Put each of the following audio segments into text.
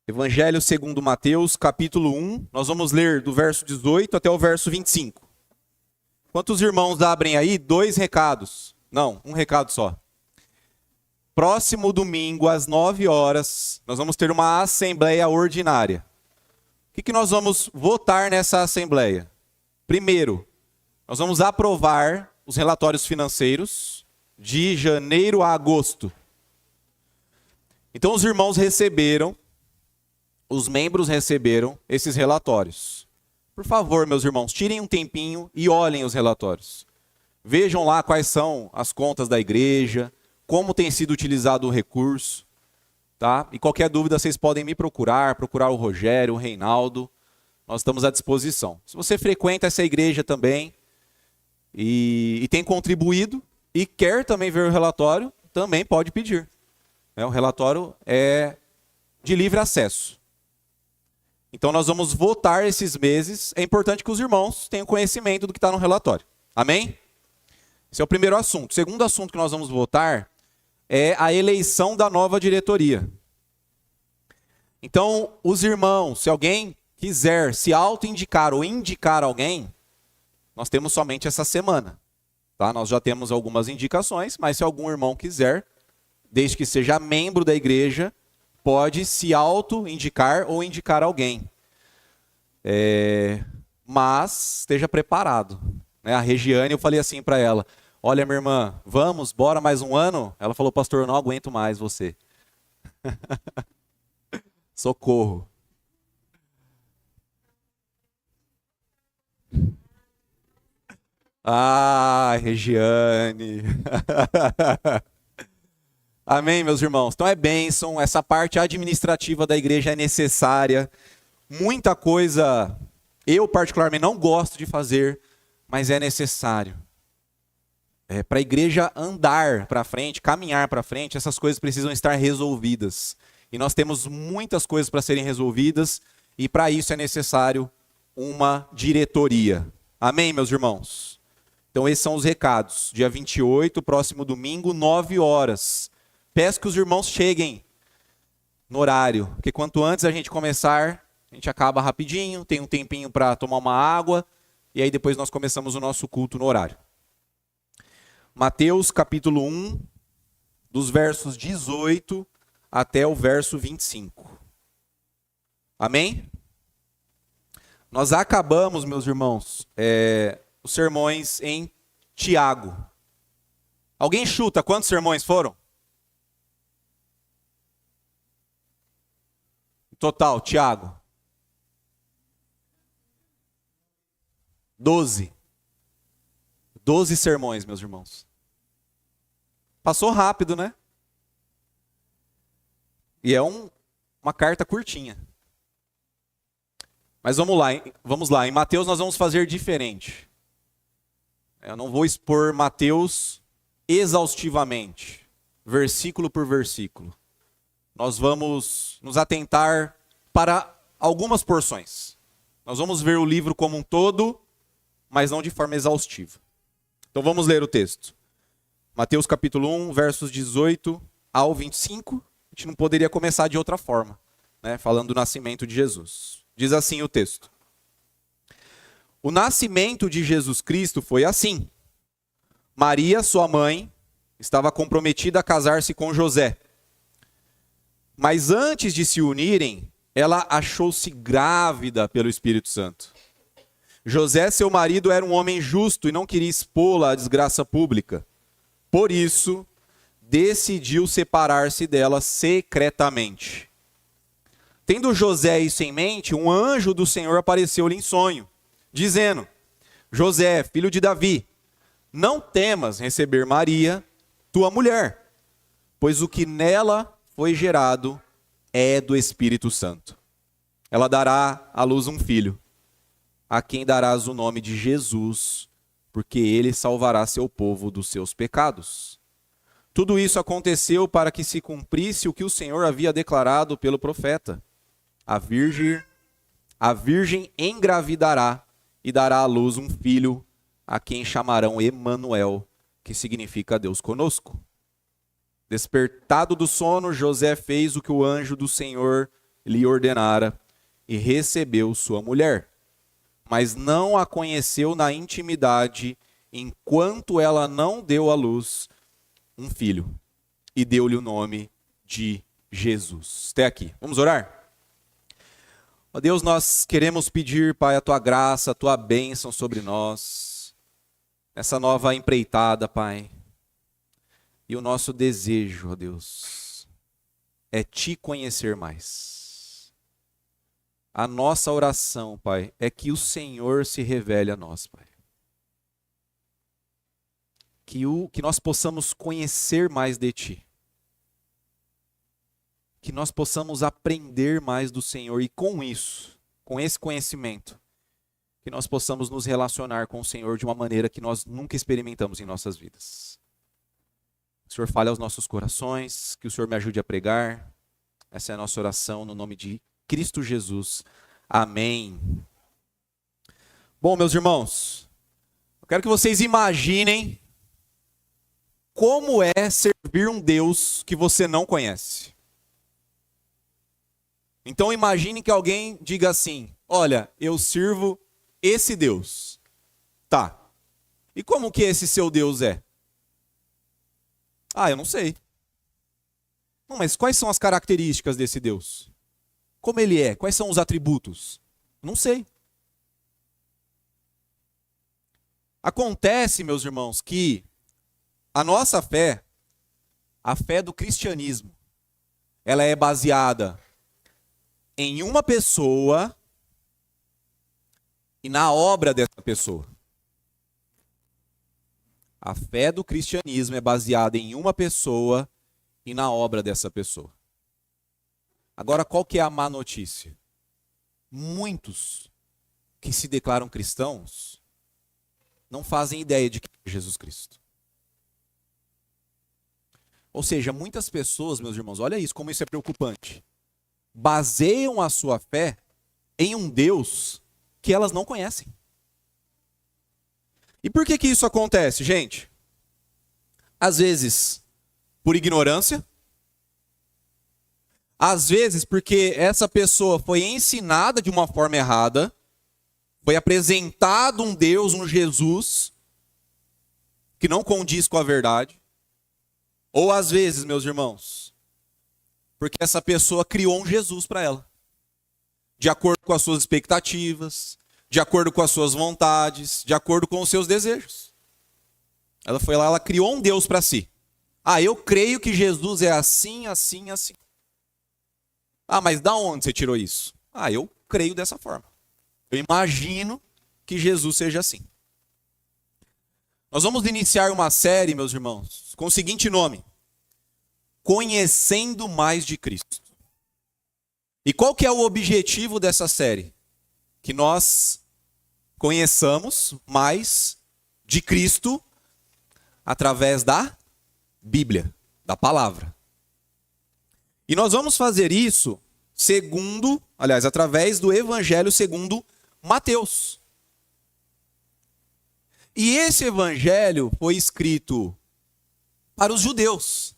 Evangelho segundo Mateus, capítulo 1. Nós vamos ler do verso 18 até o verso 25. Enquanto os irmãos abrem aí, 2 recados. Não, um recado só. Próximo domingo, às 9 horas, nós vamos ter uma assembleia ordinária. O que nós vamos votar nessa assembleia? Primeiro, nós vamos aprovar os relatórios financeiros de janeiro a agosto. Então os irmãos receberam, os membros receberam esses relatórios. Por favor, meus irmãos, tirem um tempinho e olhem os relatórios. Vejam lá quais são as contas da igreja, como tem sido utilizado o recurso. Tá? E qualquer dúvida vocês podem me procurar o Rogério, o Reinaldo. Nós estamos à disposição. Se você frequenta essa igreja também e tem contribuído e quer também ver o relatório, também pode pedir. O relatório é de livre acesso. Então nós vamos votar esses meses. É importante que os irmãos tenham conhecimento do que está no relatório. Amém? Esse é o primeiro assunto. O segundo assunto que nós vamos votar é a eleição da nova diretoria. Então, os irmãos, se alguém quiser se auto-indicar ou indicar alguém, nós temos somente essa semana. Tá? Nós já temos algumas indicações, mas se algum irmão quiser, desde que seja membro da igreja, pode se auto-indicar ou indicar alguém. Mas esteja preparado. A Regiane, eu falei assim para ela, olha minha irmã, vamos, bora mais um ano? Ela falou, pastor, eu não aguento mais você. Socorro. Ah, Regiane. Amém, meus irmãos? Então é bênção, essa parte administrativa da igreja é necessária. Muita coisa eu particularmente não gosto de fazer, mas é necessário. Para a igreja andar para frente, caminhar para frente, essas coisas precisam estar resolvidas. E nós temos muitas coisas para serem resolvidas e para isso é necessário uma diretoria. Amém, meus irmãos? Então esses são os recados. Dia 28, próximo domingo, 9 horas. Peço que os irmãos cheguem no horário, porque quanto antes a gente começar, a gente acaba rapidinho, tem um tempinho para tomar uma água, e aí depois nós começamos o nosso culto no horário. Mateus capítulo 1, dos versos 18 até o verso 25. Amém? Nós acabamos, meus irmãos, os sermões em Tiago. Alguém chuta quantos sermões foram? Total, Tiago. 12 sermões, meus irmãos. Passou rápido, né? E é uma carta curtinha. Mas vamos lá. Em Mateus nós vamos fazer diferente. Eu não vou expor Mateus exaustivamente, versículo por versículo. Nós vamos nos atentar para algumas porções. Nós vamos ver o livro como um todo, mas não de forma exaustiva. Então vamos ler o texto. Mateus capítulo 1, versos 18 ao 25. A gente não poderia começar de outra forma, né? Falando do nascimento de Jesus. Diz assim o texto. O nascimento de Jesus Cristo foi assim. Maria, sua mãe, estava comprometida a casar-se com José. Mas antes de se unirem, ela achou-se grávida pelo Espírito Santo. José, seu marido, era um homem justo e não queria expô-la à desgraça pública. Por isso, decidiu separar-se dela secretamente. Tendo José isso em mente, um anjo do Senhor apareceu-lhe em sonho, dizendo, José, filho de Davi, não temas receber Maria, tua mulher, pois o que nela foi gerado é do Espírito Santo. Ela dará à luz um filho, a quem darás o nome de Jesus, porque ele salvará seu povo dos seus pecados. Tudo isso aconteceu para que se cumprisse o que o Senhor havia declarado pelo profeta. A virgem engravidará e dará à luz um filho, a quem chamarão Emanuel, que significa Deus conosco. Despertado do sono, José fez o que o anjo do Senhor lhe ordenara e recebeu sua mulher. Mas não a conheceu na intimidade, enquanto ela não deu à luz um filho. E deu-lhe o nome de Jesus. Até aqui. Vamos orar? Ó Deus, nós queremos pedir, Pai, a Tua graça, a Tua bênção sobre nós. Essa nova empreitada, Pai. E o nosso desejo, ó Deus, é Te conhecer mais. A nossa oração, Pai, é que o Senhor se revele a nós, Pai. Que nós possamos conhecer mais de Ti. Que nós possamos aprender mais do Senhor e com isso, com esse conhecimento, que nós possamos nos relacionar com o Senhor de uma maneira que nós nunca experimentamos em nossas vidas. Que o Senhor fale aos nossos corações, que o Senhor me ajude a pregar. Essa é a nossa oração no nome de Cristo Jesus. Amém. Bom, meus irmãos, eu quero que vocês imaginem como é servir um Deus que você não conhece. Então imagine que alguém diga assim: olha, eu sirvo esse Deus. Tá. E como que esse seu Deus é? Ah, eu não sei. Não, mas quais são as características desse Deus? Como ele é? Quais são os atributos? Não sei. Acontece, meus irmãos, que a nossa fé, a fé do cristianismo, ela é baseada em uma pessoa e na obra dessa pessoa. A fé do cristianismo é baseada em uma pessoa e na obra dessa pessoa. Agora, qual que é a má notícia? Muitos que se declaram cristãos não fazem ideia de quem é Jesus Cristo. Ou seja, muitas pessoas, meus irmãos, olha isso, como isso é preocupante. Baseiam a sua fé em um Deus que elas não conhecem. E por que que isso acontece, gente? Às vezes, por ignorância. Às vezes, porque essa pessoa foi ensinada de uma forma errada. Foi apresentado um Deus, um Jesus, que não condiz com a verdade. Ou às vezes, meus irmãos, porque essa pessoa criou um Jesus para ela. De acordo com as suas expectativas, de acordo com as suas vontades, de acordo com os seus desejos. Ela foi lá, ela criou um Deus para si. Ah, eu creio que Jesus é assim, assim, assim. Ah, mas da onde você tirou isso? Ah, eu creio dessa forma. Eu imagino que Jesus seja assim. Nós vamos iniciar uma série, meus irmãos, com o seguinte nome: Conhecendo Mais de Cristo. E qual que é o objetivo dessa série? Que nós conheçamos mais de Cristo através da Bíblia, da palavra. E nós vamos fazer isso através do Evangelho segundo Mateus. E esse evangelho foi escrito para os judeus.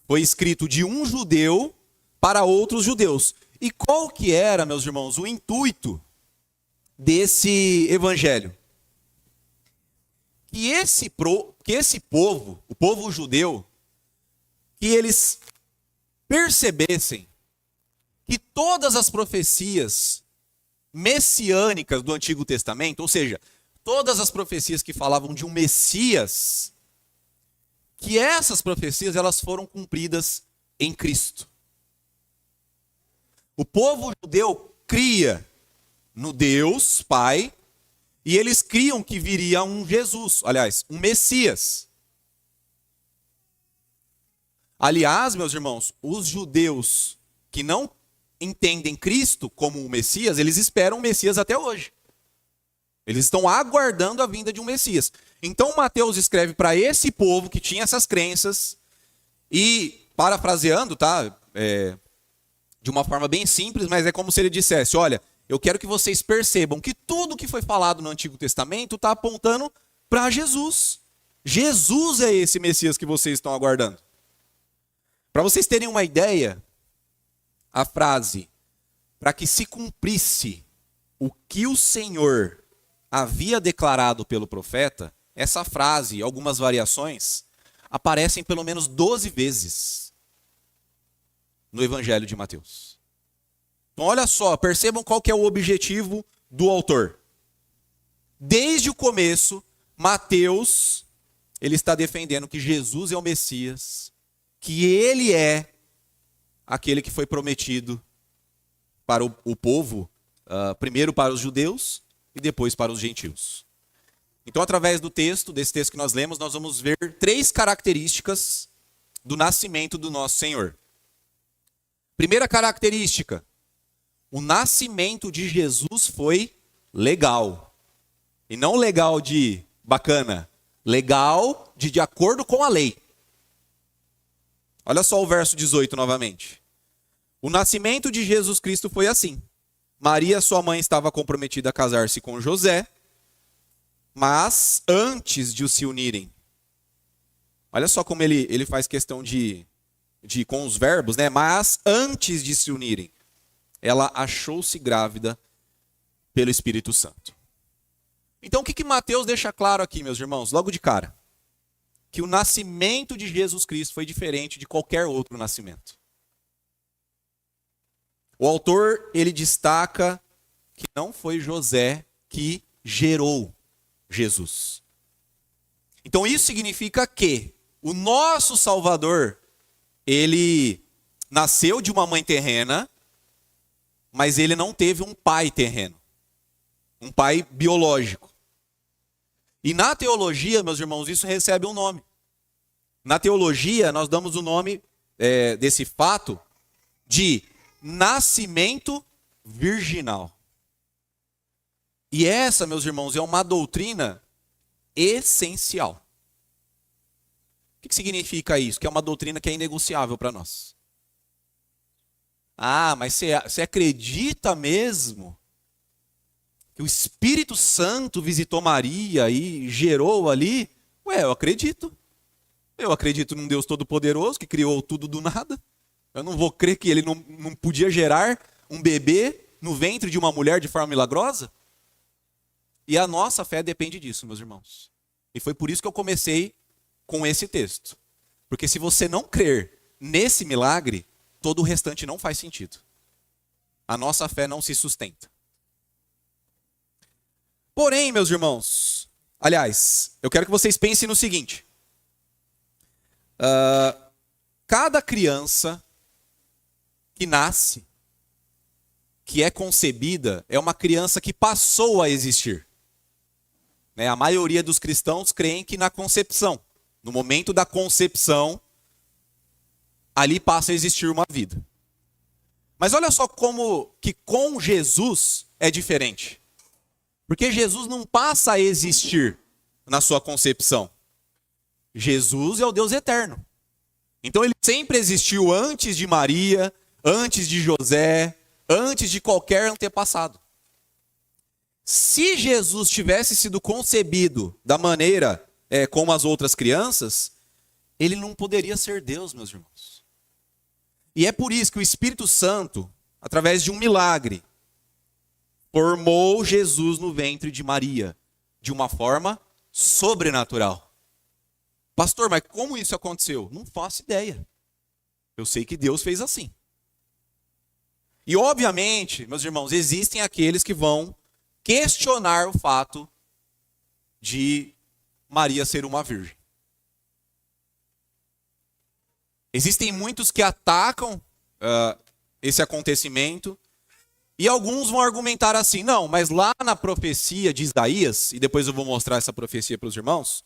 Foi escrito de um judeu para outros judeus. E qual que era, meus irmãos, o intuito desse evangelho? Que esse povo, o povo judeu, que eles percebessem que todas as profecias messiânicas do Antigo Testamento, ou seja, todas as profecias que falavam de um Messias, que essas profecias elas foram cumpridas em Cristo. O povo judeu cria no Deus Pai, e eles criam que viria um Jesus, um Messias. Aliás, meus irmãos, os judeus que não entendem Cristo como o Messias, eles esperam o Messias até hoje. Eles estão aguardando a vinda de um Messias. Então Mateus escreve para esse povo que tinha essas crenças e, parafraseando, tá? De uma forma bem simples, mas é como se ele dissesse: olha, eu quero que vocês percebam que tudo que foi falado no Antigo Testamento está apontando para Jesus. Jesus é esse Messias que vocês estão aguardando. Para vocês terem uma ideia, a frase, para que se cumprisse o que o Senhor havia declarado pelo profeta, essa frase, algumas variações, aparecem pelo menos 12 vezes no Evangelho de Mateus. Então olha só, percebam qual que é o objetivo do autor. Desde o começo, Mateus, ele está defendendo que Jesus é o Messias, que ele é aquele que foi prometido para o povo, primeiro para os judeus e depois para os gentios. Então, através desse texto que nós lemos, nós vamos ver 3 características do nascimento do nosso Senhor. Primeira característica, o nascimento de Jesus foi legal. E não legal de bacana, legal de acordo com a lei. Olha só o verso 18 novamente. O nascimento de Jesus Cristo foi assim. Maria, sua mãe, estava comprometida a casar-se com José, mas antes de se unirem. Olha só como ele faz questão de com os verbos, né? Mas antes de se unirem, ela achou-se grávida pelo Espírito Santo. Então o que Mateus deixa claro aqui, meus irmãos, logo de cara? Que o nascimento de Jesus Cristo foi diferente de qualquer outro nascimento. O autor, ele destaca que não foi José que gerou Jesus. Então isso significa que o nosso Salvador, ele nasceu de uma mãe terrena, mas ele não teve um pai terreno, um pai biológico. E na teologia, meus irmãos, isso recebe um nome. Na teologia, nós damos o nome desse fato de nascimento virginal. E essa, meus irmãos, é uma doutrina essencial. O que significa isso? Que é uma doutrina que é inegociável para nós. Ah, mas você acredita mesmo que o Espírito Santo visitou Maria e gerou ali? Ué, eu acredito. Eu acredito num Deus Todo-Poderoso que criou tudo do nada. Eu não vou crer que ele não podia gerar um bebê no ventre de uma mulher de forma milagrosa? E a nossa fé depende disso, meus irmãos. E foi por isso que eu comecei com esse texto. Porque se você não crer nesse milagre, todo o restante não faz sentido. A nossa fé não se sustenta. Porém, meus irmãos, aliás, eu quero que vocês pensem no seguinte. Cada criança que nasce, que é concebida, é uma criança que passou a existir. A maioria dos cristãos creem que na concepção, no momento da concepção, ali passa a existir uma vida. Mas olha só como que com Jesus é diferente. Porque Jesus não passa a existir na sua concepção. Jesus é o Deus eterno. Então ele sempre existiu antes de Maria, antes de José, antes de qualquer antepassado. Se Jesus tivesse sido concebido da maneira como as outras crianças, ele não poderia ser Deus, meus irmãos. E é por isso que o Espírito Santo, através de um milagre, formou Jesus no ventre de Maria, de uma forma sobrenatural. Pastor, mas como isso aconteceu? Não faço ideia. Eu sei que Deus fez assim. E obviamente, meus irmãos, existem aqueles que vão questionar o fato de Maria ser uma virgem. Existem muitos que atacam esse acontecimento e alguns vão argumentar assim, não, mas lá na profecia de Isaías, e depois eu vou mostrar essa profecia para os irmãos,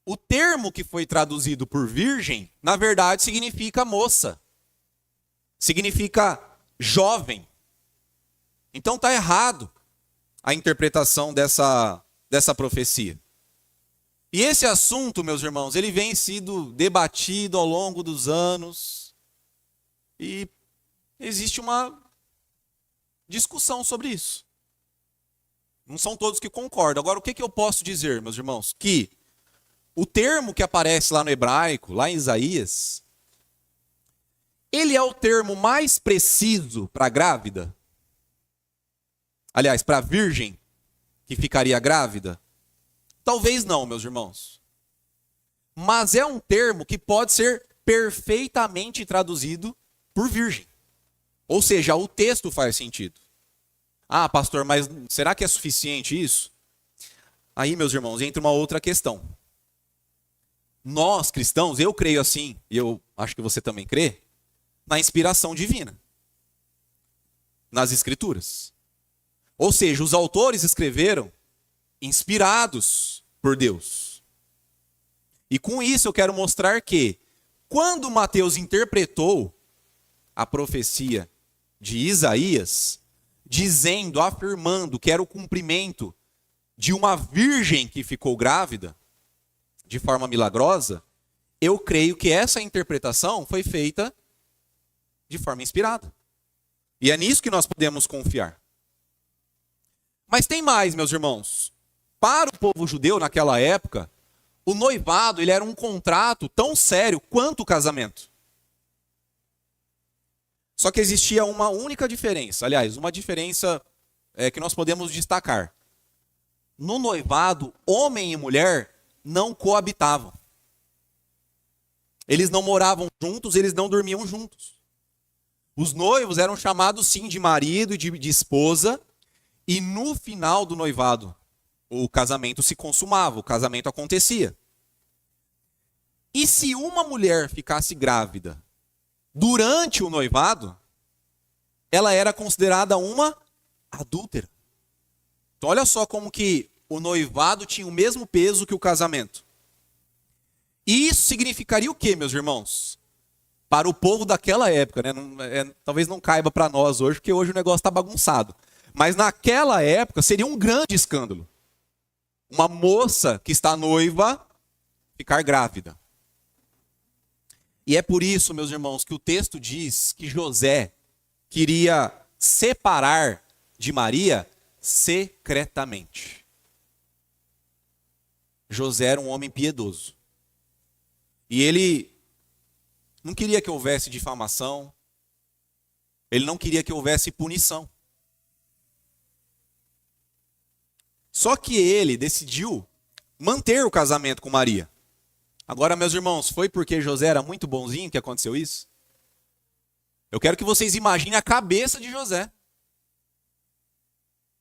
o termo que foi traduzido por virgem, na verdade significa moça, significa jovem. Então está errado a interpretação dessa profecia. E esse assunto, meus irmãos, ele vem sido debatido ao longo dos anos. E existe uma discussão sobre isso. Não são todos que concordam. Agora, o que eu posso dizer, meus irmãos? Que o termo que aparece lá no hebraico, lá em Isaías, ele é o termo mais preciso para grávida? Aliás, para virgem que ficaria grávida? Talvez não, meus irmãos. Mas é um termo que pode ser perfeitamente traduzido por virgem. Ou seja, o texto faz sentido. Ah, pastor, mas será que é suficiente isso? Aí, meus irmãos, entra uma outra questão. Nós, cristãos, eu creio assim, e eu acho que você também crê, na inspiração divina, nas Escrituras. Ou seja, os autores escreveram inspirados por Deus. E com isso eu quero mostrar que, quando Mateus interpretou a profecia de Isaías, dizendo, afirmando que era o cumprimento de uma virgem que ficou grávida, de forma milagrosa, eu creio que essa interpretação foi feita de forma inspirada. E é nisso que nós podemos confiar. Mas tem mais, meus irmãos. Para o povo judeu naquela época, o noivado ele era um contrato tão sério quanto o casamento. Só que existia uma única diferença. Aliás, uma diferença que nós podemos destacar. No noivado, homem e mulher não coabitavam. Eles não moravam juntos, eles não dormiam juntos. Os noivos eram chamados sim de marido e de esposa, e no final do noivado, o casamento se consumava, o casamento acontecia. E se uma mulher ficasse grávida durante o noivado, ela era considerada uma adúltera. Então olha só como que o noivado tinha o mesmo peso que o casamento. E isso significaria o quê, meus irmãos? Para o povo daquela época, né? Talvez não caiba para nós hoje, porque hoje o negócio está bagunçado. Mas naquela época seria um grande escândalo. Uma moça que está noiva ficar grávida. E é por isso, meus irmãos, que o texto diz que José queria separar de Maria secretamente. José era um homem piedoso. E ele não queria que houvesse difamação. Ele não queria que houvesse punição. Só que ele decidiu manter o casamento com Maria. Agora, meus irmãos, foi porque José era muito bonzinho que aconteceu isso? Eu quero que vocês imaginem a cabeça de José.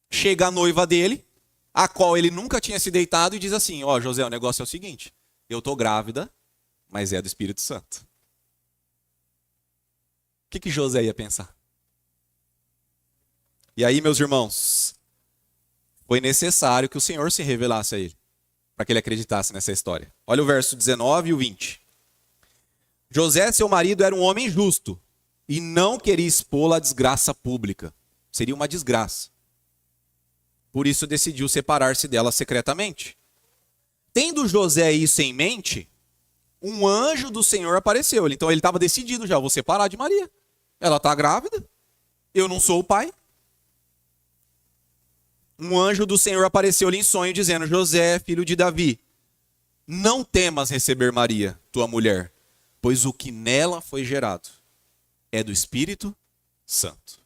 Chega a noiva dele, a qual ele nunca tinha se deitado, e diz assim, ó, José, o negócio é o seguinte, eu estou grávida, mas é do Espírito Santo. O que José ia pensar? E aí, meus irmãos, foi necessário que o Senhor se revelasse a ele, para que ele acreditasse nessa história. Olha o verso 19 e o 20. José, seu marido, era um homem justo e não queria expô-la à desgraça pública. Seria uma desgraça. Por isso decidiu separar-se dela secretamente. Tendo José isso em mente, um anjo do Senhor apareceu. Então ele estava decidido já, vou separar de Maria. Ela está grávida, eu não sou o pai. Um anjo do Senhor apareceu-lhe em sonho, dizendo, José, filho de Davi, não temas receber Maria, tua mulher, pois o que nela foi gerado é do Espírito Santo.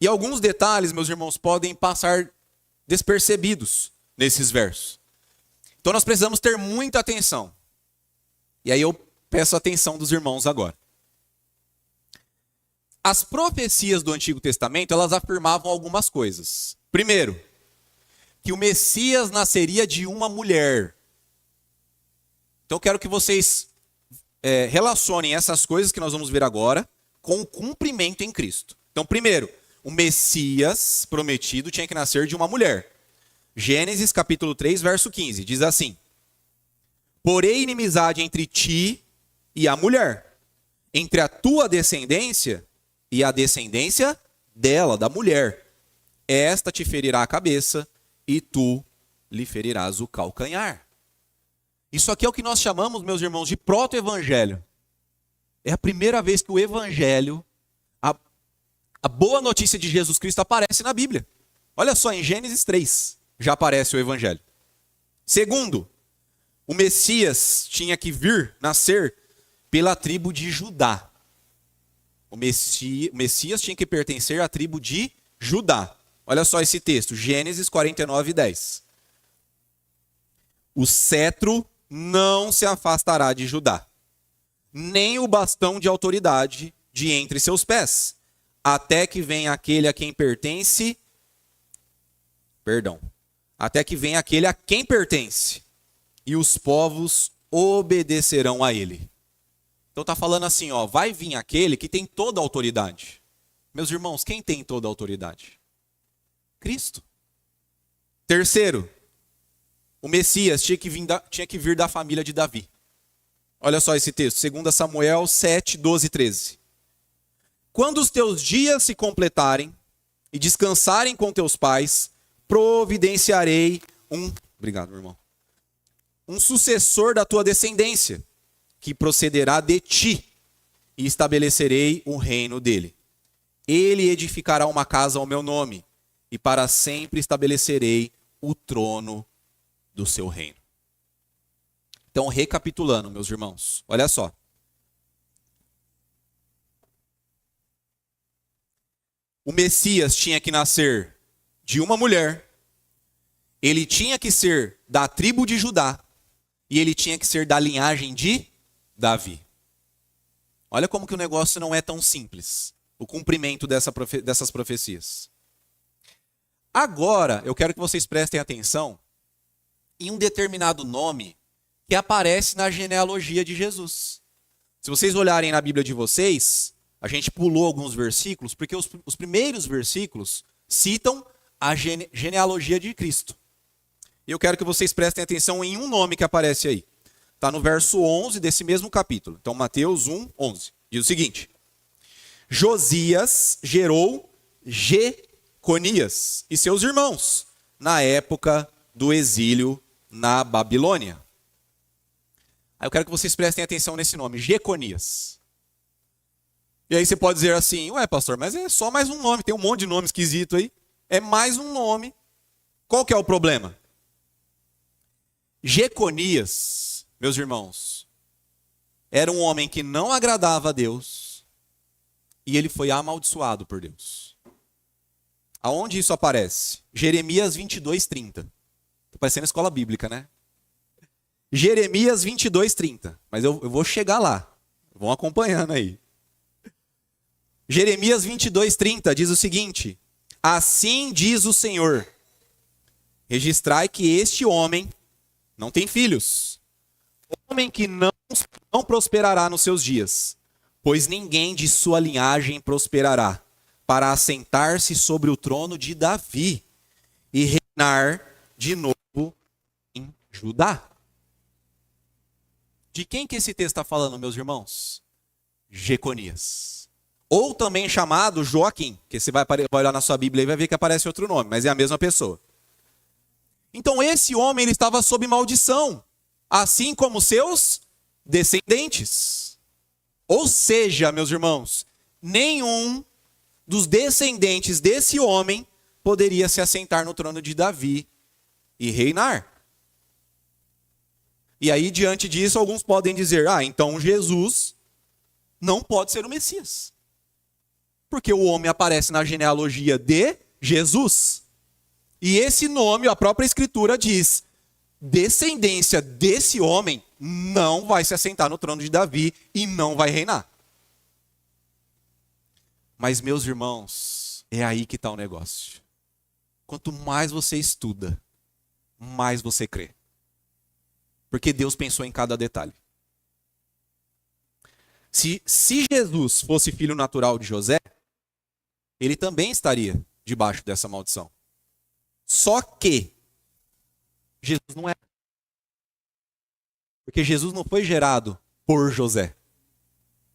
E alguns detalhes, meus irmãos, podem passar despercebidos nesses versos. Então nós precisamos ter muita atenção. E aí eu peço a atenção dos irmãos agora. As profecias do Antigo Testamento, elas afirmavam algumas coisas. Primeiro, que o Messias nasceria de uma mulher. Então eu quero que vocês relacionem essas coisas que nós vamos ver agora com o cumprimento em Cristo. Então, primeiro, o Messias prometido tinha que nascer de uma mulher. Gênesis capítulo 3, verso 15, diz assim, porém inimizade entre ti e a mulher, entre a tua descendência e a descendência dela, da mulher. Esta te ferirá a cabeça e tu lhe ferirás o calcanhar. Isso aqui é o que nós chamamos, meus irmãos, de proto-evangelho. É a primeira vez que o evangelho, a boa notícia de Jesus Cristo aparece na Bíblia. Olha só, em Gênesis 3 já aparece o evangelho. Segundo, o Messias tinha que vir, nascer pela tribo de Judá. O Messias tinha que pertencer à tribo de Judá. Olha só esse texto, Gênesis 49, 10. O cetro não se afastará de Judá, nem o bastão de autoridade de entre seus pés, até que venha aquele a quem pertence. Até que venha aquele a quem pertence, e os povos obedecerão a ele. Então está falando assim, ó, vai vir aquele que tem toda a autoridade. Meus irmãos, quem tem toda a autoridade? Cristo. Terceiro, o Messias tinha que vir da família de Davi. Olha só esse texto, 2 Samuel 7, 12 e 13. Quando os teus dias se completarem e descansarem com teus pais, providenciarei obrigado, meu irmão, um sucessor da tua descendência, que procederá de ti, e estabelecerei o reino dele. Ele edificará uma casa ao meu nome, e para sempre estabelecerei o trono do seu reino. Então, recapitulando, meus irmãos, olha só. O Messias tinha que nascer de uma mulher, ele tinha que ser da tribo de Judá, e ele tinha que ser da linhagem de Davi. Olha como que o negócio não é tão simples, o cumprimento dessas profecias. Agora, eu quero que vocês prestem atenção em um determinado nome que aparece na genealogia de Jesus. Se vocês olharem na Bíblia de vocês, a gente pulou alguns versículos, porque os primeiros versículos citam a genealogia de Cristo. E eu quero que vocês prestem atenção em um nome que aparece aí. Está no verso 11 desse mesmo capítulo. Então, Mateus 1, 11. Diz o seguinte: Josias gerou Jeconias e seus irmãos na época do exílio na Babilônia. Aí eu quero que vocês prestem atenção nesse nome, Jeconias. E aí você pode dizer assim, ué pastor, mas é só mais um nome, tem um monte de nome esquisito aí. É mais um nome. Qual que é o problema? Jeconias, meus irmãos, era um homem que não agradava a Deus e ele foi amaldiçoado por Deus. Aonde isso aparece? Jeremias 22, 30. Tá parecendo escola bíblica, né? Jeremias 22, 30. Mas eu vou chegar lá. Vão acompanhando aí. Jeremias 22, 30 diz o seguinte: assim diz o Senhor, registrai que este homem não tem filhos, homem que não prosperará nos seus dias, pois ninguém de sua linhagem prosperará, para assentar-se sobre o trono de Davi e reinar de novo em Judá. De quem que esse texto está falando, meus irmãos? Jeconias. Ou também chamado Joaquim, que você vai olhar na sua Bíblia e vai ver que aparece outro nome, mas é a mesma pessoa. Então esse homem ele estava sob maldição, assim como seus descendentes. Ou seja, meus irmãos, nenhum dos descendentes desse homem poderia se assentar no trono de Davi e reinar. E aí, diante disso, alguns podem dizer, então Jesus não pode ser o Messias. Porque o homem aparece na genealogia de Jesus. E esse nome, a própria Escritura diz, descendência desse homem não vai se assentar no trono de Davi e não vai reinar. Mas, meus irmãos, é aí que está o negócio. Quanto mais você estuda, mais você crê. Porque Deus pensou em cada detalhe. Se Jesus fosse filho natural de José, ele também estaria debaixo dessa maldição. Só que Jesus não é. Porque Jesus não foi gerado por José.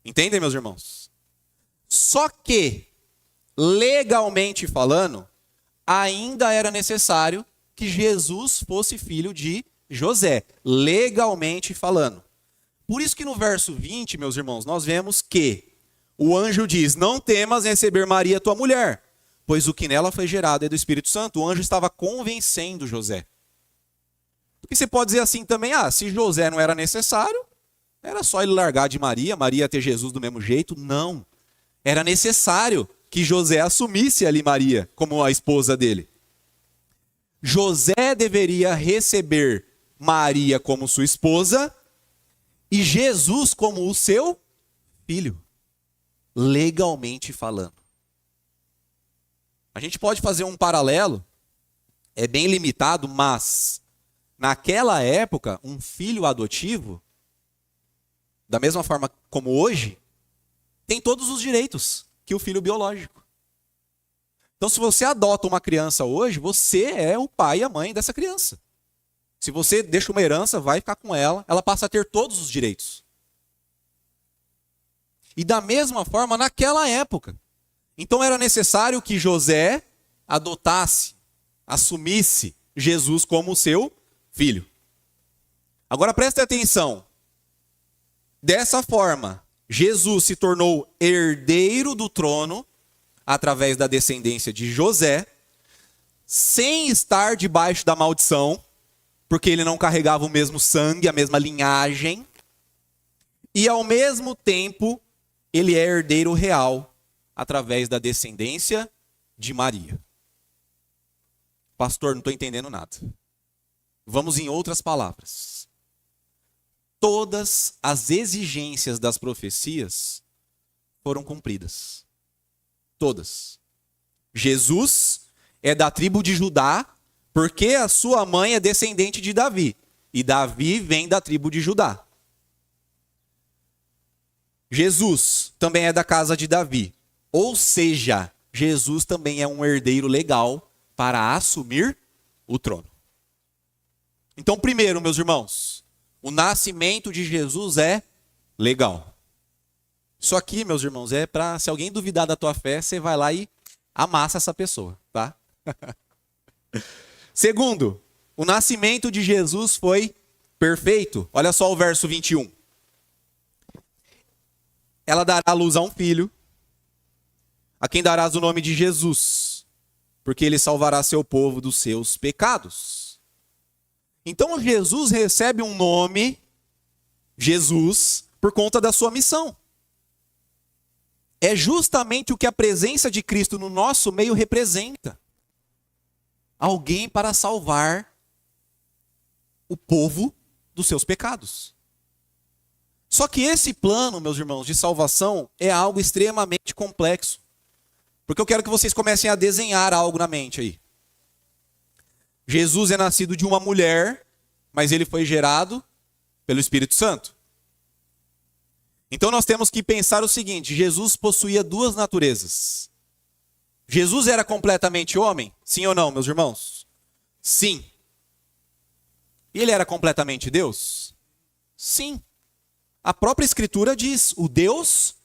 Entendem, meus irmãos? Só que, legalmente falando, ainda era necessário que Jesus fosse filho de José, legalmente falando. Por isso que no verso 20, meus irmãos, nós vemos que o anjo diz, não temas receber Maria, tua mulher, pois o que nela foi gerado é do Espírito Santo. O anjo estava convencendo José. Porque você pode dizer assim também, se José não era necessário, Era só ele largar de Maria, Maria ia ter Jesus do mesmo jeito? Não. Era necessário que José assumisse ali Maria como a esposa dele. José deveria receber Maria como sua esposa e Jesus como o seu filho, legalmente falando. A gente pode fazer um paralelo, é bem limitado, mas naquela época, um filho adotivo, da mesma forma como hoje, tem todos os direitos que o filho biológico. Então, se você adota uma criança hoje, você é o pai e a mãe dessa criança. Se você deixa uma herança, vai ficar com ela, ela passa a ter todos os direitos. E da mesma forma, naquela época. Então era necessário que José adotasse, assumisse Jesus como seu filho. Agora preste atenção. Dessa forma, Jesus se tornou herdeiro do trono através da descendência de José, sem estar debaixo da maldição, porque ele não carregava o mesmo sangue, a mesma linhagem, e ao mesmo tempo ele é herdeiro real através da descendência de Maria. Pastor, não estou entendendo nada. Vamos em outras palavras. Todas as exigências das profecias foram cumpridas. Todas. Jesus é da tribo de Judá, porque a sua mãe é descendente de Davi. E Davi vem da tribo de Judá. Jesus também é da casa de Davi. Ou seja, Jesus também é um herdeiro legal para assumir o trono. Então, primeiro, meus irmãos, o nascimento de Jesus é legal. Isso aqui, meus irmãos, é para, se alguém duvidar da tua fé, você vai lá e amassa essa pessoa, tá? Segundo, o nascimento de Jesus foi perfeito. Olha só o verso 21. Ela dará à luz a um filho, a quem darás o nome de Jesus, porque ele salvará seu povo dos seus pecados. Então Jesus recebe um nome, Jesus, por conta da sua missão. É justamente o que a presença de Cristo no nosso meio representa. Alguém para salvar o povo dos seus pecados. Só que esse plano, meus irmãos, de salvação é algo extremamente complexo. Porque eu quero que vocês comecem a desenhar algo na mente aí. Jesus é nascido de uma mulher, mas ele foi gerado pelo Espírito Santo. Então nós temos que pensar o seguinte: Jesus possuía duas naturezas. Jesus era completamente homem? Sim ou não, meus irmãos? Sim. E ele era completamente Deus? Sim. A própria Escritura diz, o Deus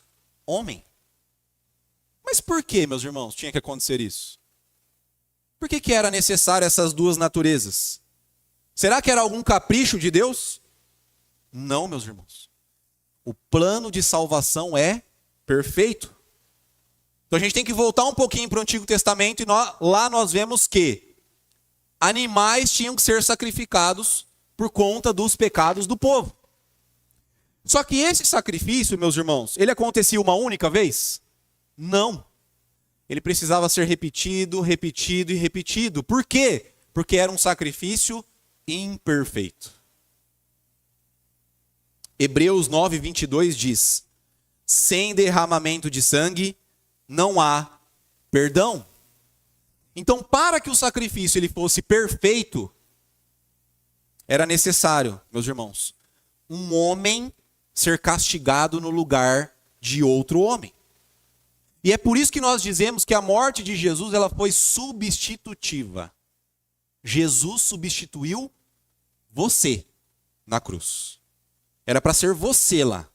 homem. Mas por que, meus irmãos, tinha que acontecer isso? Por que era necessário essas duas naturezas? Será que era algum capricho de Deus? Não, meus irmãos. O plano de salvação é perfeito. Então a gente tem que voltar um pouquinho para o Antigo Testamento e lá nós vemos que animais tinham que ser sacrificados por conta dos pecados do povo. Só que esse sacrifício, meus irmãos, ele acontecia uma única vez? Não. Ele precisava ser repetido, repetido e repetido. Por quê? Porque era um sacrifício imperfeito. Hebreus 9, 22 diz: sem derramamento de sangue não há perdão. Então, para que o sacrifício ele fosse perfeito, era necessário, meus irmãos, um homem ser castigado no lugar de outro homem. E é por isso que nós dizemos que a morte de Jesus ela foi substitutiva. Jesus substituiu você na cruz. Era para ser você lá.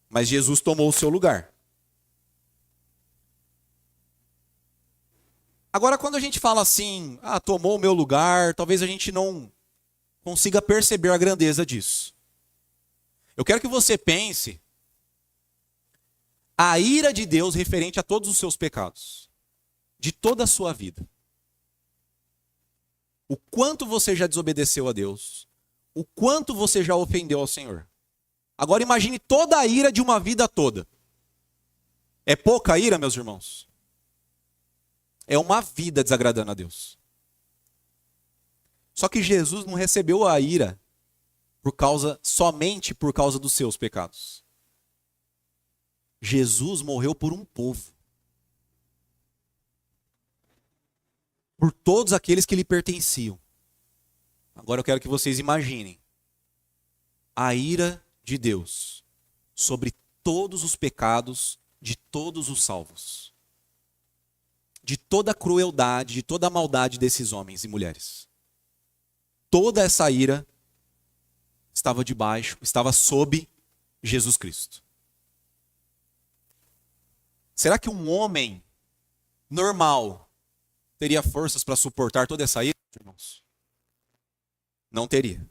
Mas Jesus tomou o seu lugar. Agora, quando a gente fala assim, tomou o meu lugar, talvez a gente não consiga perceber a grandeza disso. Eu quero que você pense a ira de Deus referente a todos os seus pecados, de toda a sua vida. O quanto você já desobedeceu a Deus, o quanto você já ofendeu ao Senhor. Agora imagine toda a ira de uma vida toda. É pouca ira, meus irmãos? É uma vida desagradando a Deus. Só que Jesus não recebeu a ira somente por causa dos seus pecados. Jesus morreu por um povo. Por todos aqueles que lhe pertenciam. Agora eu quero que vocês imaginem a ira de Deus sobre todos os pecados de todos os salvos. De toda a crueldade, de toda a maldade desses homens e mulheres. Toda essa ira estava sob Jesus Cristo. Será que um homem normal teria forças para suportar toda essa ira, irmãos? Não teria.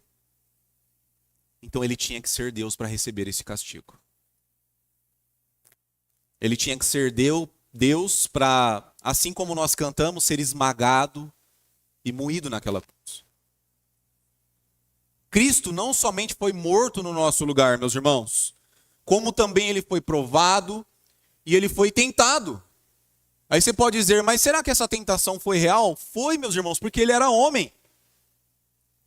Então ele tinha que ser Deus para receber esse castigo. Ele tinha que ser Deus para, assim como nós cantamos, ser esmagado e moído naquela cruz. Cristo não somente foi morto no nosso lugar, meus irmãos, como também ele foi provado e ele foi tentado. Aí você pode dizer, mas será que essa tentação foi real? Foi, meus irmãos, porque ele era homem.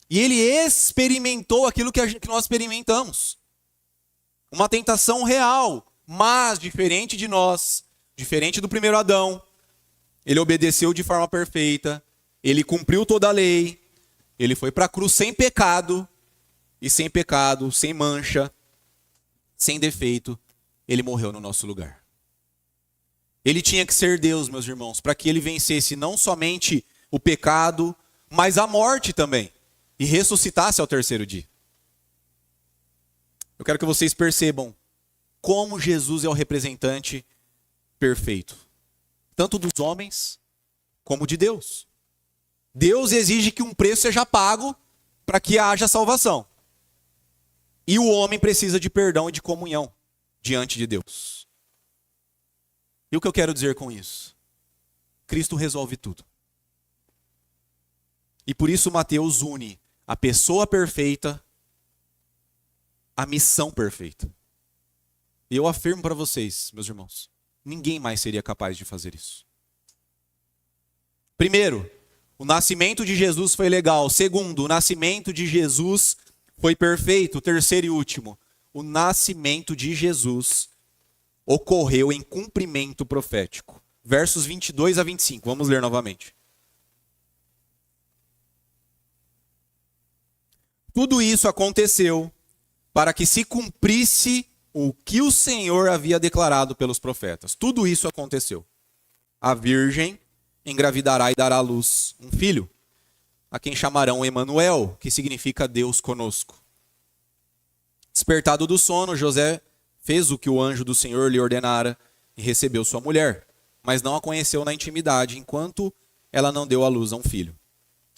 E ele experimentou aquilo que nós experimentamos. Uma tentação real, mas diferente de nós, diferente do primeiro Adão. Ele obedeceu de forma perfeita, ele cumpriu toda a lei, ele foi para a cruz sem pecado, e sem pecado, sem mancha, sem defeito, ele morreu no nosso lugar. Ele tinha que ser Deus, meus irmãos, para que ele vencesse não somente o pecado, mas a morte também, e ressuscitasse ao terceiro dia. Eu quero que vocês percebam como Jesus é o representante perfeito, tanto dos homens como de Deus. Deus exige que um preço seja pago para que haja salvação. E o homem precisa de perdão e de comunhão diante de Deus. E o que eu quero dizer com isso? Cristo resolve tudo. E por isso Mateus une a pessoa perfeita à missão perfeita. E eu afirmo para vocês, meus irmãos, ninguém mais seria capaz de fazer isso. Primeiro, o nascimento de Jesus foi legal. Segundo, o nascimento de Jesus foi perfeito. Terceiro e último, o nascimento de Jesus ocorreu em cumprimento profético. Versos 22 a 25, vamos ler novamente. Tudo isso aconteceu para que se cumprisse o que o Senhor havia declarado pelos profetas. Tudo isso aconteceu. A virgem engravidará e dará à luz um filho, a quem chamarão Emanuel, que significa Deus conosco. Despertado do sono, José fez o que o anjo do Senhor lhe ordenara e recebeu sua mulher, mas não a conheceu na intimidade, enquanto ela não deu à luz a um filho.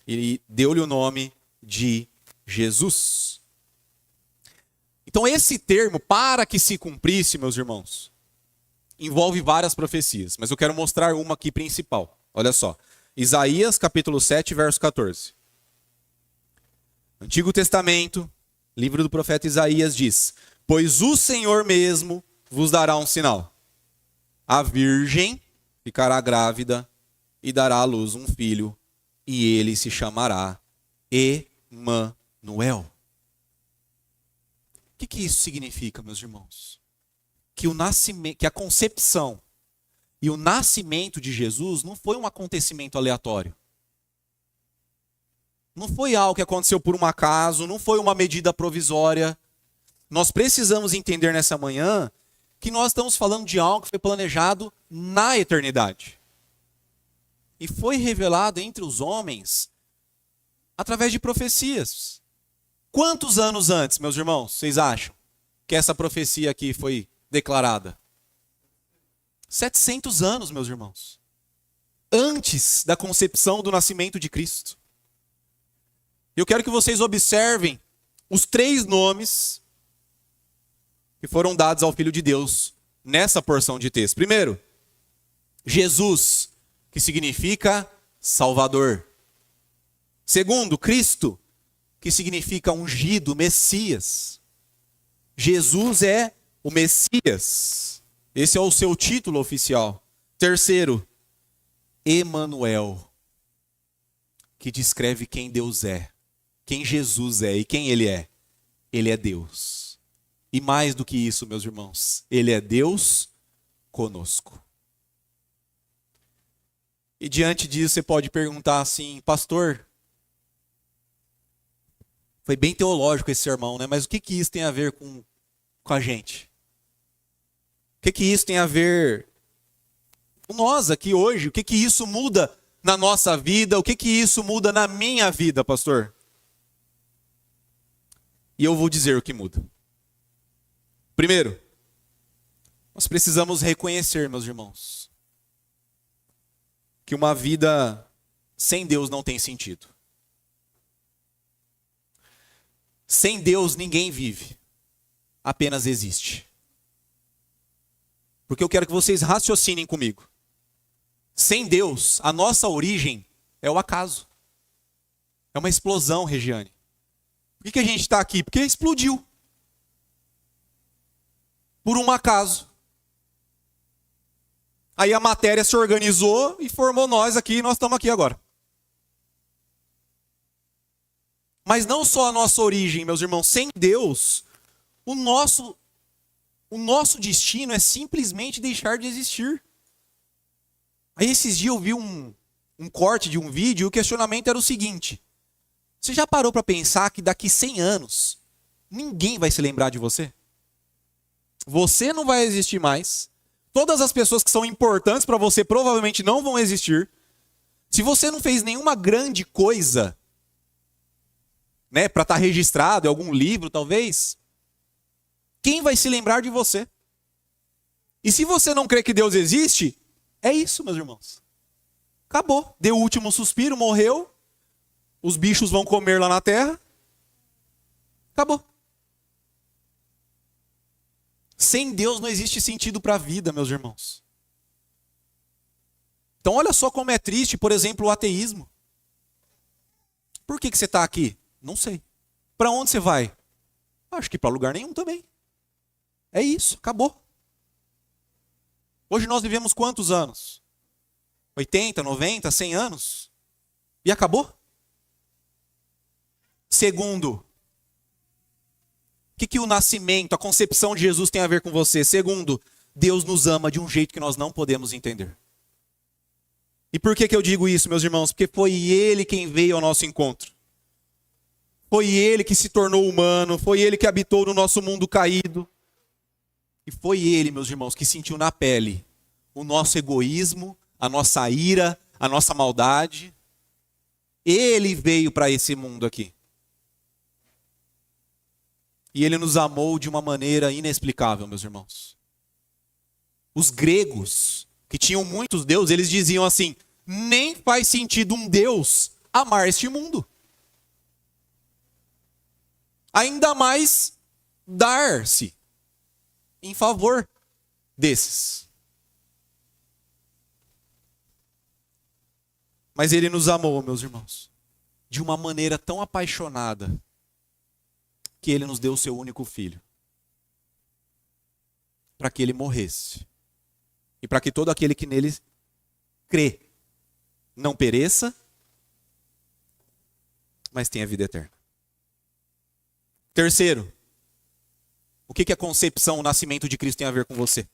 E deu-lhe o nome de Jesus. Então esse termo, para que se cumprisse, meus irmãos, envolve várias profecias, mas eu quero mostrar uma aqui principal. Olha só, Isaías capítulo 7, verso 14. Antigo Testamento, livro do profeta Isaías diz: pois o Senhor mesmo vos dará um sinal. A virgem ficará grávida e dará à luz um filho, e ele se chamará Emanuel. O que isso significa, meus irmãos? Que a concepção e o nascimento de Jesus não foi um acontecimento aleatório. Não foi algo que aconteceu por um acaso, não foi uma medida provisória. Nós precisamos entender nessa manhã que nós estamos falando de algo que foi planejado na eternidade. E foi revelado entre os homens através de profecias. Quantos anos antes, meus irmãos, vocês acham que essa profecia aqui foi declarada? 700 anos, meus irmãos. Antes da concepção do nascimento de Cristo. Eu quero que vocês observem os 3 nomes que foram dados ao Filho de Deus nessa porção de texto. Primeiro, Jesus, que significa Salvador. Segundo, Cristo, que significa ungido, Messias. Jesus é o Messias. Esse é o seu título oficial. Terceiro, Emanuel, que descreve quem Deus é, quem Jesus é e quem Ele é. Ele é Deus. E mais do que isso, meus irmãos, Ele é Deus conosco. E diante disso você pode perguntar assim, pastor, foi bem teológico esse sermão, né? Mas o que isso tem a ver com a gente? O que isso tem a ver com nós aqui hoje? O que isso muda na nossa vida? O que isso muda na minha vida, pastor? E eu vou dizer o que muda. Primeiro, nós precisamos reconhecer, meus irmãos, que uma vida sem Deus não tem sentido. Sem Deus ninguém vive, apenas existe. Porque eu quero que vocês raciocinem comigo. Sem Deus, a nossa origem é o acaso. É uma explosão, Regiane. Por que a gente está aqui? Porque explodiu. Por um acaso. Aí a matéria se organizou e formou nós aqui e nós estamos aqui agora. Mas não só a nossa origem, meus irmãos. Sem Deus, o nosso destino é simplesmente deixar de existir. Aí esses dias eu vi um corte de um vídeo e o questionamento era o seguinte. Você já parou para pensar que daqui 100 anos ninguém vai se lembrar de você? Você não vai existir mais. Todas as pessoas que são importantes para você provavelmente não vão existir. Se você não fez nenhuma grande coisa, né, para estar registrado em algum livro talvez, quem vai se lembrar de você? E se você não crê que Deus existe, é isso, meus irmãos. Acabou. Deu o último suspiro, morreu. Os bichos vão comer lá na terra. Acabou. Sem Deus não existe sentido para a vida, meus irmãos. Então olha só como é triste, por exemplo, o ateísmo. Por que você está aqui? Não sei. Para onde você vai? Acho que para lugar nenhum também. É isso, acabou. Hoje nós vivemos quantos anos? 80, 90, 100 anos? E acabou? Segundo, o que o nascimento, a concepção de Jesus tem a ver com você? Segundo, Deus nos ama de um jeito que nós não podemos entender. E por que eu digo isso, meus irmãos? Porque foi Ele quem veio ao nosso encontro. Foi Ele que se tornou humano, foi Ele que habitou no nosso mundo caído. E foi Ele, meus irmãos, que sentiu na pele o nosso egoísmo, a nossa ira, a nossa maldade. Ele veio para esse mundo aqui. E Ele nos amou de uma maneira inexplicável, meus irmãos. Os gregos, que tinham muitos deuses, eles diziam assim, nem faz sentido um Deus amar este mundo. Ainda mais dar-se em favor desses. Mas Ele nos amou, meus irmãos, de uma maneira tão apaixonada, que Ele nos deu o seu único filho, para que Ele morresse, e para que todo aquele que nele crê, não pereça, mas tenha vida eterna. Terceiro, o que a concepção, o nascimento de Cristo tem a ver com você?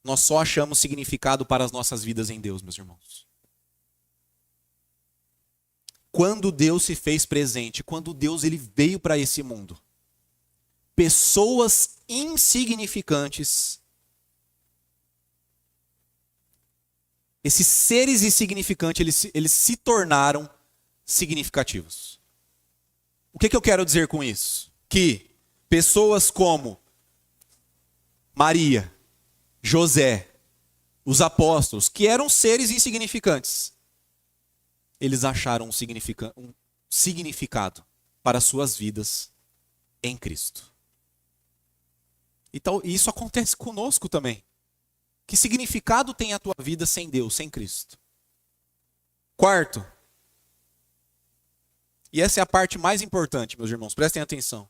Nós só achamos significado para as nossas vidas em Deus, meus irmãos. Quando Deus se fez presente, quando Deus ele veio para esse mundo, pessoas insignificantes, esses seres insignificantes, eles se tornaram significativos. O que eu quero dizer com isso? Que pessoas como Maria, José, os apóstolos, que eram seres insignificantes, eles acharam um significado para as suas vidas em Cristo. Então, isso acontece conosco também. Que significado tem a tua vida sem Deus, sem Cristo? Quarto, e essa é a parte mais importante, meus irmãos, prestem atenção.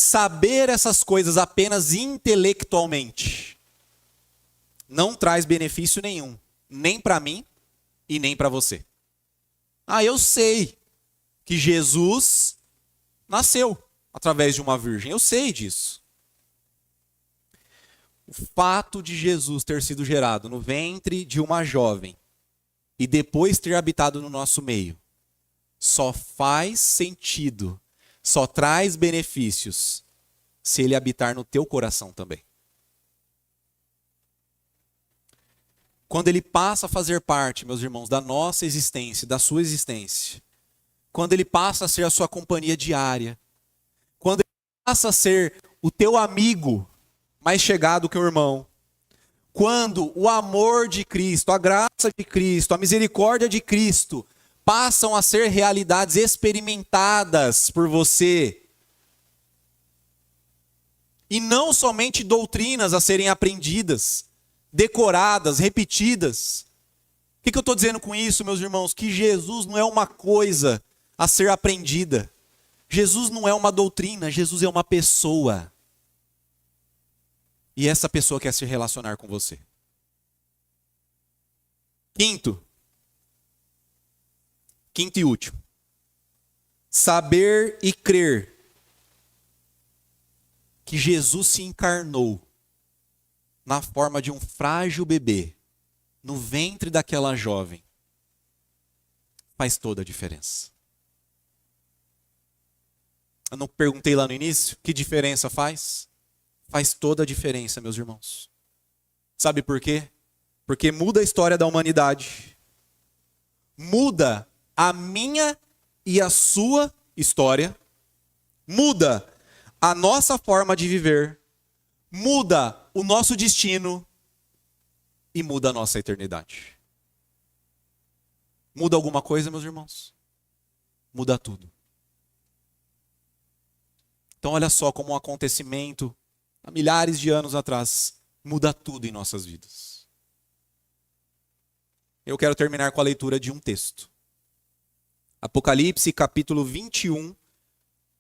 Saber essas coisas apenas intelectualmente não traz benefício nenhum, nem para mim e nem para você. Eu sei que Jesus nasceu através de uma virgem, eu sei disso. O fato de Jesus ter sido gerado no ventre de uma jovem e depois ter habitado no nosso meio só faz sentido, só traz benefícios se ele habitar no teu coração também. Quando ele passa a fazer parte, meus irmãos, da nossa existência, da sua existência, quando ele passa a ser a sua companhia diária, quando ele passa a ser o teu amigo mais chegado que o irmão, quando o amor de Cristo, a graça de Cristo, a misericórdia de Cristo passam a ser realidades experimentadas por você, e não somente doutrinas a serem aprendidas, decoradas, repetidas. O que eu estou dizendo com isso, meus irmãos? Que Jesus não é uma coisa a ser aprendida. Jesus não é uma doutrina, Jesus é uma pessoa. E essa pessoa quer se relacionar com você. Quinto e último. Saber e crer que Jesus se encarnou na forma de um frágil bebê, no ventre daquela jovem, faz toda a diferença. Eu não perguntei lá no início, que diferença faz? Faz toda a diferença, meus irmãos. Sabe por quê? Porque muda a história da humanidade. Muda a minha e a sua história. Muda a nossa forma de viver. Muda o nosso destino. E muda a nossa eternidade. Muda alguma coisa, meus irmãos? Muda tudo. Então olha só como um acontecimento há milhares de anos atrás muda tudo em nossas vidas. Eu quero terminar com a leitura de um texto. Apocalipse capítulo 21,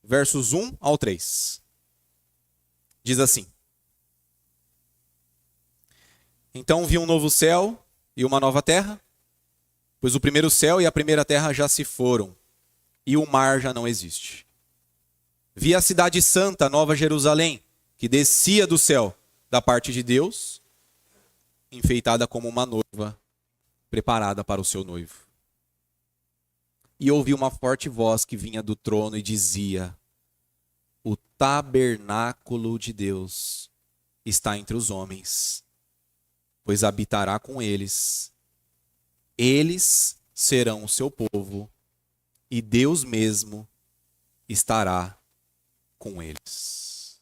versos 1 ao 3. Diz assim: Então vi um novo céu e uma nova terra, pois o primeiro céu e a primeira terra já se foram, e o mar já não existe. Vi a cidade santa, Nova Jerusalém, que descia do céu da parte de Deus, enfeitada como uma noiva, preparada para o seu noivo. E ouvi uma forte voz que vinha do trono e dizia: O tabernáculo de Deus está entre os homens, pois habitará com eles. Eles serão o seu povo, e Deus mesmo estará com eles.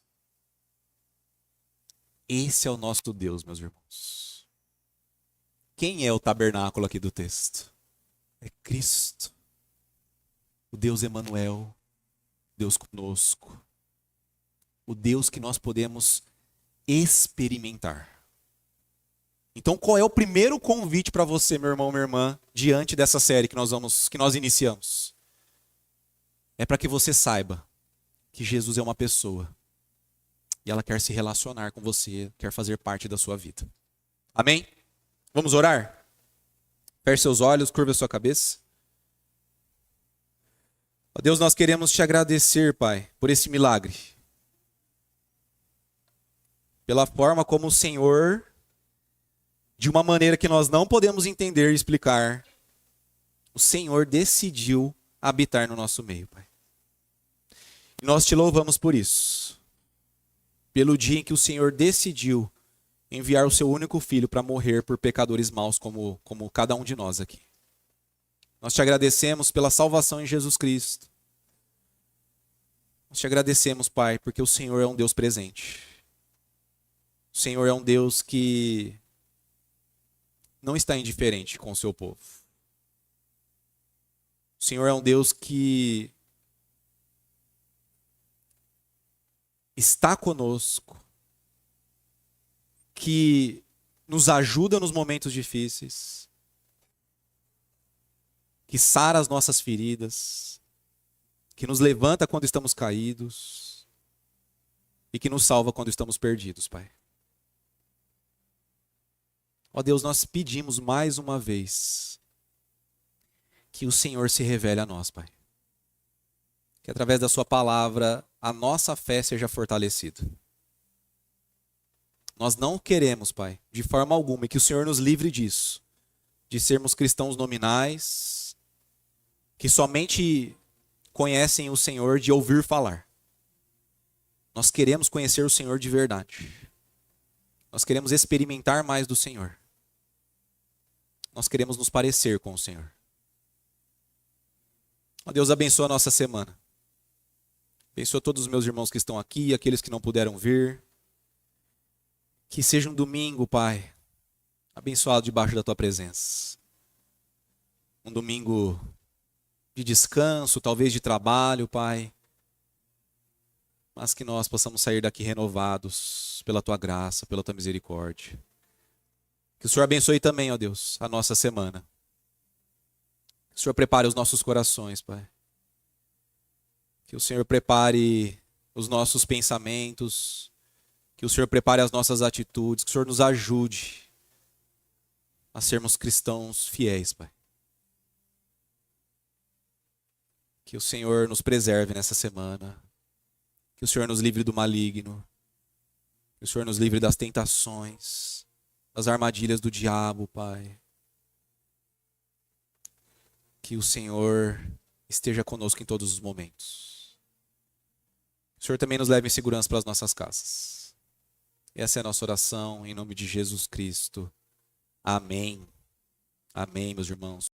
Esse é o nosso Deus, meus irmãos. Quem é o tabernáculo aqui do texto? É Cristo. O Deus Emanuel, Deus conosco. O Deus que nós podemos experimentar. Então, qual é o primeiro convite para você, meu irmão, minha irmã, diante dessa série que nós iniciamos? É para que você saiba que Jesus é uma pessoa e ela quer se relacionar com você, quer fazer parte da sua vida. Amém? Vamos orar? Feche seus olhos, curva a sua cabeça. Ó Deus, nós queremos te agradecer, Pai, por esse milagre. Pela forma como o Senhor, de uma maneira que nós não podemos entender e explicar, o Senhor decidiu habitar no nosso meio, Pai. E nós te louvamos por isso. Pelo dia em que o Senhor decidiu enviar o seu único filho para morrer por pecadores maus como cada um de nós aqui. Nós te agradecemos pela salvação em Jesus Cristo. Nós te agradecemos, Pai, porque o Senhor é um Deus presente. O Senhor é um Deus que não está indiferente com o seu povo. O Senhor é um Deus que está conosco, que nos ajuda nos momentos difíceis, que sara as nossas feridas, que nos levanta quando estamos caídos. e que nos salva quando estamos perdidos, Pai. Ó Deus, nós pedimos mais uma vez que o Senhor se revele a nós, Pai. Que através da sua palavra a nossa fé seja fortalecida. Nós não queremos, Pai, de forma alguma, e que o Senhor nos livre disso, de sermos cristãos nominais, que somente conhecem o Senhor de ouvir falar. Nós queremos conhecer o Senhor de verdade. Nós queremos experimentar mais do Senhor. Nós queremos nos parecer com o Senhor. Ó Deus, abençoa a nossa semana. Abençoa todos os meus irmãos que estão aqui, aqueles que não puderam vir. Que seja um domingo, Pai, abençoado debaixo da Tua presença. Um domingo de descanso, talvez de trabalho, Pai. Mas que nós possamos sair daqui renovados pela Tua graça, pela Tua misericórdia. Que o Senhor abençoe também, ó Deus, a nossa semana. Que o Senhor prepare os nossos corações, Pai. Que o Senhor prepare os nossos pensamentos. Que o Senhor prepare as nossas atitudes. Que o Senhor nos ajude a sermos cristãos fiéis, Pai. Que o Senhor nos preserve nessa semana. Que o Senhor nos livre do maligno. Que o Senhor nos livre das tentações, das armadilhas do diabo, Pai. Que o Senhor esteja conosco em todos os momentos. Que o Senhor também nos leve em segurança para as nossas casas. Essa é a nossa oração, em nome de Jesus Cristo. Amém. Amém, meus irmãos.